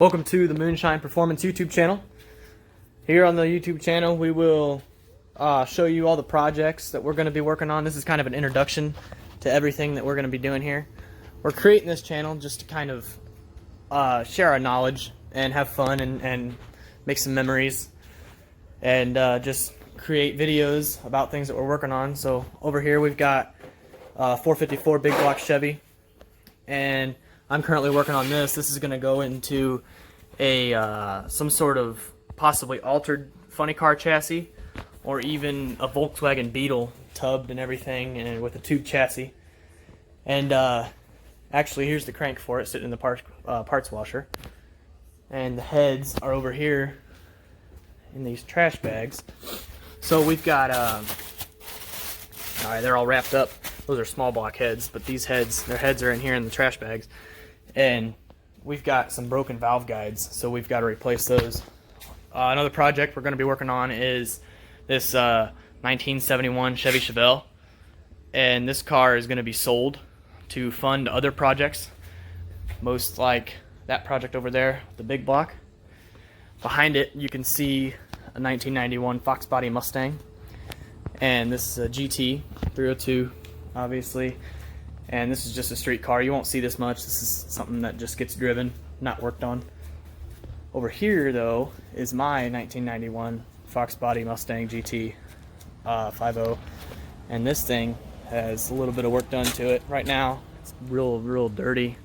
Welcome to the Moonshine Performance YouTube channel. Here on the YouTube channel we will show you all the projects that we're going to be working on. This is kind of an introduction to everything that we're going to be doing here. We're creating this channel just to kind of share our knowledge and have fun and make some memories and just create videos about things that we're working on. So over here we've got 454 big block Chevy, and I'm currently working on this. This is going to go into a some sort of possibly altered funny car chassis, or even a Volkswagen Beetle tubbed and everything, and with a tube chassis. And actually, here's the crank for it sitting in the parts washer, and the heads are over here in these trash bags. So we've got all right, they're all wrapped up. Those are small block heads, but these heads, their heads are in here in the trash bags. And we've got some broken valve guides, so we've got to replace those. Another project we're going to be working on is this 1971 Chevy Chevelle, and this car is going to be sold to fund other projects, most like that project over there, the big block. Behind it you can see a 1991 Fox body Mustang, and this is a GT 302 obviously. And this is just a street car. You won't see this much. This is something that just gets driven, not worked on. Over here, though, is my 1991 Fox body Mustang GT 5.0. And this thing has a little bit of work done to it. Right now, it's real dirty.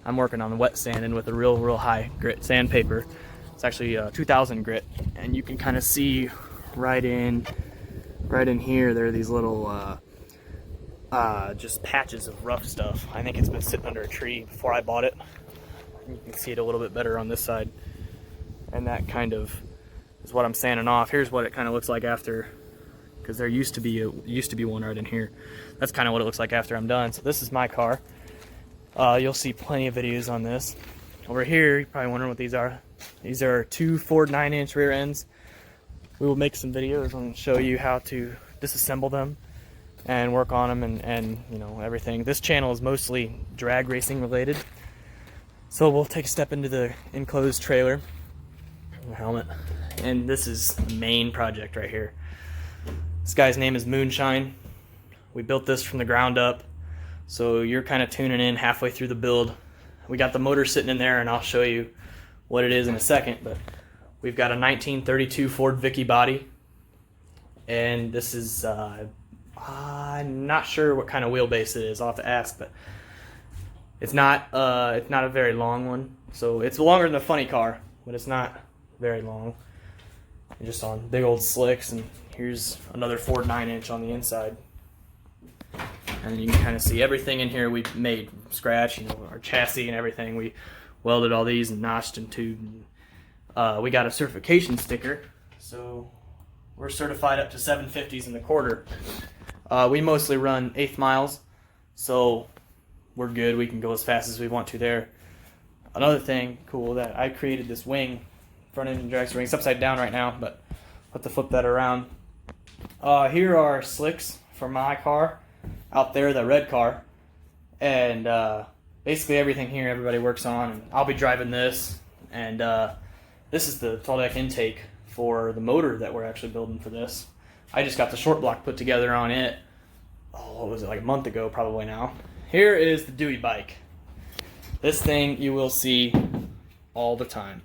I'm working on wet sanding with a real high grit sandpaper. It's actually 2000 grit. And you can kind of see right in here, there are these little just patches of rough stuff. I think it's been sitting under a tree before I bought it. You can see it a little bit better on this side, and that kind of is what I'm sanding off. Here's what it kind of looks like after, because there used to be one right in here. That's kind of what it looks like after I'm done. So this is my car. You'll see plenty of videos on this. Over here, you're probably wondering what these are. These are two Ford 9-inch rear ends. We will make some videos and show you how to disassemble them and work on them, and you know, everything. This channel is mostly drag racing related, so we'll take a step into the enclosed trailer, the helmet, and this is the main project right here. This guy's name is Moonshine. We built this from the ground up, so you're kind of tuning in halfway through the build. We got the motor sitting in there, and I'll show you what it is in a second, but we've got a 1932 Ford Vicky body, and this is I'm not sure what kind of wheelbase it is. I'll have to ask, but it's not a very long one. So it's longer than a funny car, but it's not very long. Just on big old slicks, and here's another Ford 9-inch on the inside. And you can kind of see everything in here we made from scratch. You know, our chassis and everything. We welded all these and notched and tubed. We got a certification sticker, so we're certified up to 750s in the quarter. We mostly run 1/8 miles, so we're good. We can go as fast as we want to there. Another thing cool, that I created this wing, front engine drag ring. It's upside down right now, but I'll have to flip that around. Here are slicks for my car. Out there, the red car. And basically everything here everybody works on. And I'll be driving this. And this is the tall deck intake for the motor that we're actually building for this. I just got the short block put together on it, what was it, like a month ago probably now. Here is the Dewey bike. This thing you will see all the time.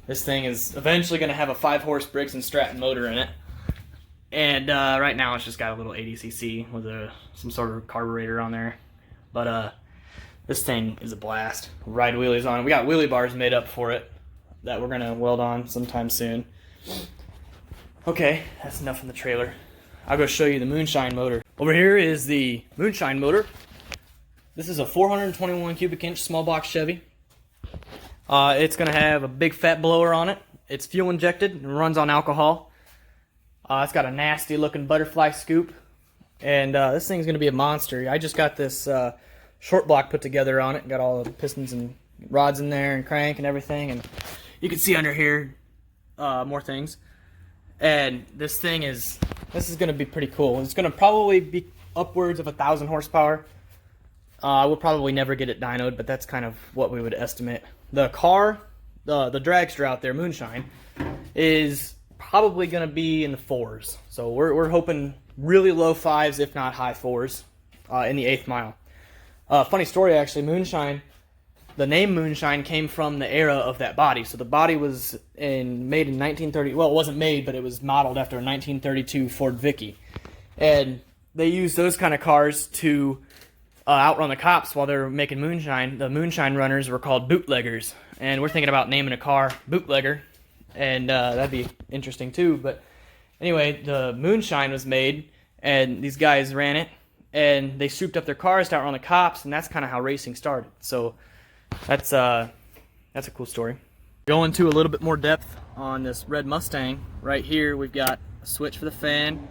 This thing is eventually going to have a 5-horse Briggs & Stratton motor in it. And right now it's just got a little 80cc with some sort of carburetor on there. But this thing is a blast. Ride wheelies on it. We got wheelie bars made up for it that we're going to weld on sometime soon. Okay, that's enough in the trailer. I'll go show you the Moonshine motor. Over here is the Moonshine motor. This is a 421 cubic inch small box Chevy. It's going to have a big fat blower on it. It's fuel injected and runs on alcohol. It's got a nasty looking butterfly scoop. And this thing's going to be a monster. I just got this short block put together on it. Got all the pistons and rods in there and crank and everything. And you can see under here more things. And this is going to be pretty cool. It's going to probably be upwards of 1,000 horsepower. We'll probably never get it dynoed, but that's kind of what we would estimate. The car the dragster out there, Moonshine, is probably going to be in the 4s. So we're hoping really low 5s, if not high 4s, in the 8th mile. Funny story, actually. Moonshine, the name Moonshine came from the era of that body. So the body was made in 1930. Well, it wasn't made, but it was modeled after a 1932 Ford Vicky. And they used those kind of cars to outrun the cops while they were making moonshine. The moonshine runners were called bootleggers, and we're thinking about naming a car Bootlegger, and that'd be interesting too. But anyway, the Moonshine was made, and these guys ran it, and they souped up their cars to outrun the cops, and that's kind of how racing started. So that's a cool story. Going to a little bit more depth on this red Mustang. Right here, we've got a switch for the fan,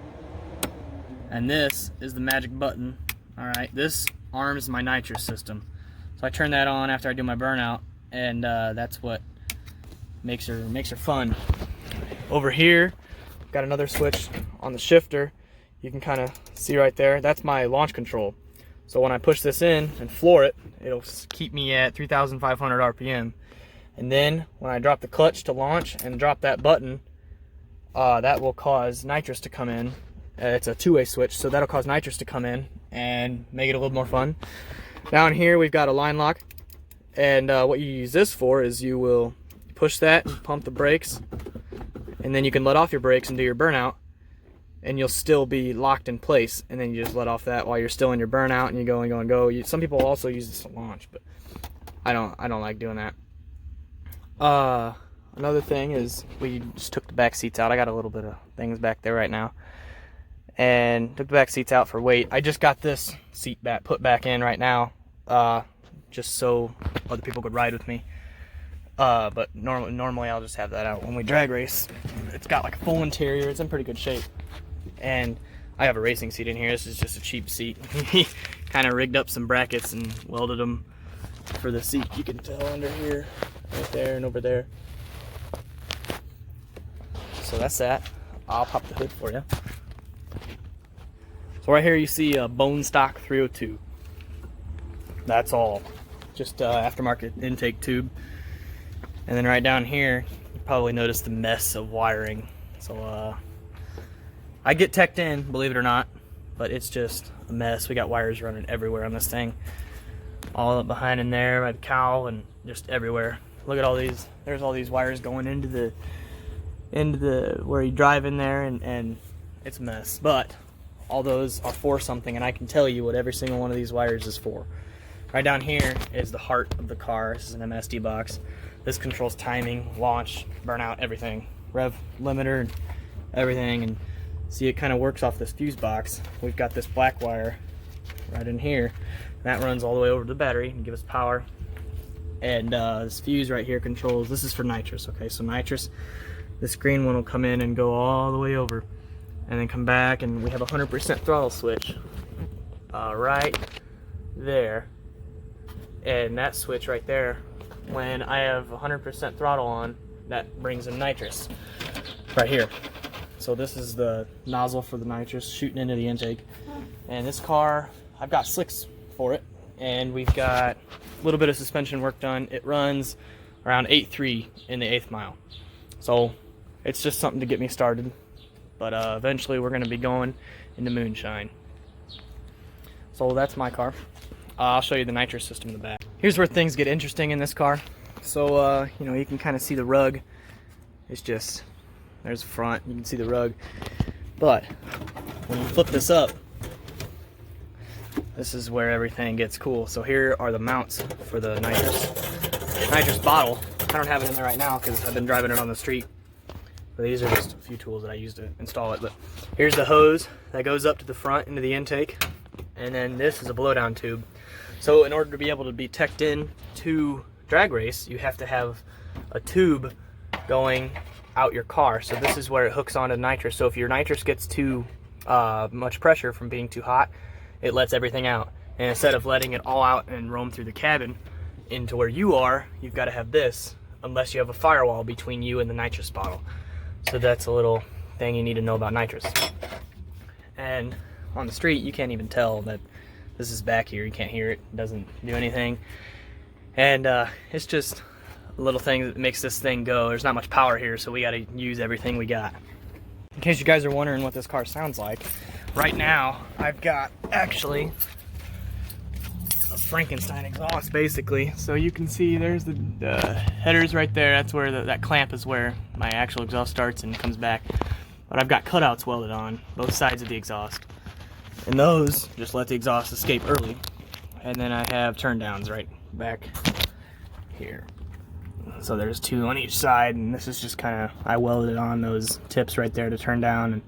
and this is the magic button. All right, this arms my nitrous system. So I turn that on after I do my burnout, and that's what makes her fun. Over here, got another switch on the shifter. You can kind of see right there. That's my launch control. So when I push this in and floor it, it'll keep me at 3,500 RPM. And then when I drop the clutch to launch and drop that button, that will cause nitrous to come in. It's a two-way switch, so that'll cause nitrous to come in and make it a little more fun. Down here we've got a line lock, and what you use this for is you will push that and pump the brakes, and then you can let off your brakes and do your burnout, and you'll still be locked in place, and then you just let off that while you're still in your burnout, and you go and go and go. Some people also use this to launch, but I don't like doing that. Another thing is we just took the back seats out. I got a little bit of things back there right now, and took the back seats out for weight. I just got this seat put back in right now, just so other people could ride with me. But normally I'll just have that out when we drag race. It's got like a full interior. It's in pretty good shape, and I have a racing seat in here. This is just a cheap seat. He kind of rigged up some brackets and welded them for the seat. You can tell under here, right there, and over there. So that's that. I'll pop the hood for you. So right here you see a bone stock 302. That's all. Just aftermarket intake tube. And then right down here, you probably noticed the mess of wiring. So I get teched in, believe it or not, but it's just a mess. We got wires running everywhere on this thing. All up behind in there by the cowl and just everywhere. Look at all these. There's all these wires going into the where you drive in there, and it's a mess. But all those are for something, and I can tell you what every single one of these wires is for. Right down here is the heart of the car. This is an MSD box. This controls timing, launch, burnout, everything. Rev limiter, and everything. And see, it kind of works off this fuse box. We've got this black wire right in here. That runs all the way over to the battery and gives us power. And this fuse right here controls, this is for nitrous, okay? So nitrous, this green one will come in and go all the way over, and then come back, and we have a 100% throttle switch right there. And that switch right there, when I have 100% throttle on, that brings in nitrous right here. So this is the nozzle for the nitrous shooting into the intake. And this car, I've got slicks for it, and we've got a little bit of suspension work done. It runs around 8.3 in the 8th mile. So it's just something to get me started. But eventually we're going to be going into Moonshine. So that's my car. I'll show you the nitrous system in the back. Here's where things get interesting in this car. So you know, you can kind of see the rug. It's just, there's the front, you can see the rug. But when you flip this up, this is where everything gets cool. So here are the mounts for the nitrous bottle. I don't have it in there right now because I've been driving it on the street. But these are just a few tools that I use to install it. But here's the hose that goes up to the front into the intake. And then this is a blowdown tube. So in order to be able to be teched in to drag race, you have to have a tube going out your car. So this is where it hooks onto nitrous. So if your nitrous gets too much pressure from being too hot, it lets everything out. And instead of letting it all out and roam through the cabin into where you are, you've got to have this, unless you have a firewall between you and the nitrous bottle. So that's a little thing you need to know about nitrous. And on the street, you can't even tell that this is back here. You can't hear it. It doesn't do anything. And it's just little thing that makes this thing go. There's not much power here, so we got to use everything we got. In case you guys are wondering what this car sounds like, right now I've got actually a Frankenstein exhaust, basically. So you can see there's the headers right there. That's where that clamp is where my actual exhaust starts and comes back. But I've got cutouts welded on both sides of the exhaust, and those just let the exhaust escape early. And then I have turn downs right back here. So there's two on each side, and this is just kind of, I welded on those tips right there to turn down, and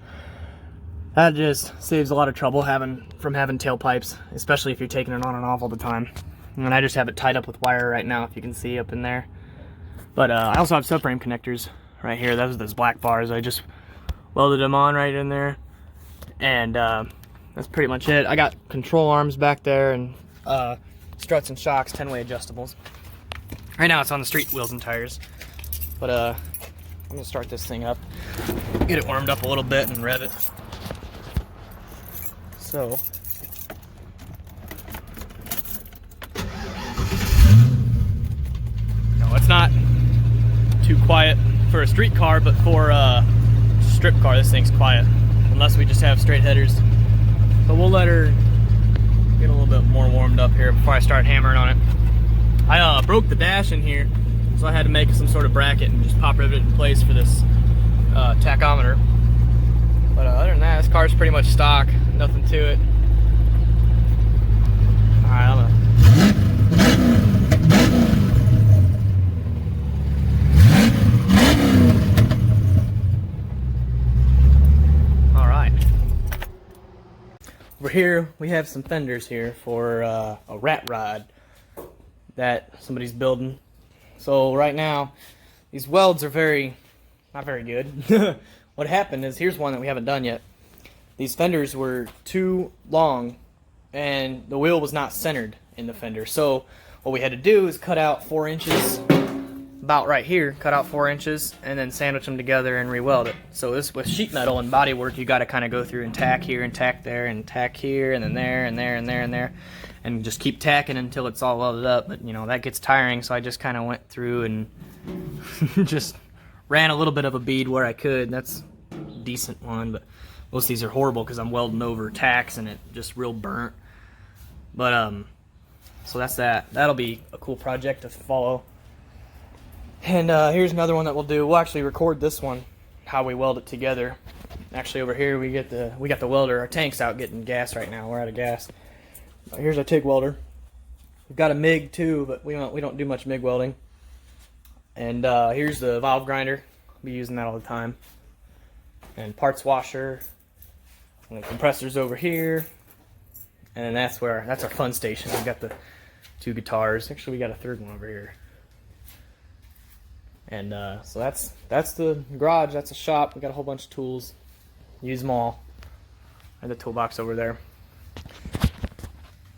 that just saves a lot of trouble from having tailpipes, especially if you're taking it on and off all the time. And I just have it tied up with wire right now, if you can see up in there. But I also have subframe connectors right here. Those black bars. I just welded them on right in there, and that's pretty much it. I got control arms back there, and struts and shocks, 10-way adjustables. Right now it's on the street wheels and tires, but I'm gonna start this thing up, get it warmed up a little bit, and rev it. So no, it's not too quiet for a street car, but for a strip car, this thing's quiet, unless we just have straight headers. But we'll let her get a little bit more warmed up here before I start hammering on it. I broke the dash in here, so I had to make some sort of bracket and just pop rivet it in place for this tachometer. But other than that, this car's pretty much stock, nothing to it. Alright, Alright. Over here, we have some fenders here for a rat rod that somebody's building. So right now, these welds are not very good. What happened is, here's one that we haven't done yet. These fenders were too long, and the wheel was not centered in the fender. So what we had to do is cut out 4 inches, about right here, cut out 4 inches, and then sandwich them together and re-weld it. So this, with sheet metal and body work, you got to kind of go through and tack here and tack there and tack here and then there and there and there and there, and just keep tacking until it's all welded up. But you know, that gets tiring, so I just kind of went through and just ran a little bit of a bead where I could. That's a decent one, but most of these are horrible because I'm welding over tacks and it just real burnt. But so that's that. That'll be a cool project to follow. And here's another one that we'll do. We'll actually record this one, how we weld it together. Actually, over here we got the welder. Our tank's out getting gas right now. We're out of gas. Here's our TIG welder. We've got a MIG too, but we don't do much MIG welding. And here's the valve grinder. I'll be using that all the time. And parts washer. And the compressor's over here. And then that's our fun station. We've got the 2 guitars. Actually, we got a third one over here. And so that's the garage. That's a shop. We got a whole bunch of tools. Use them all. And the toolbox over there.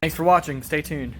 Thanks for watching. Stay tuned.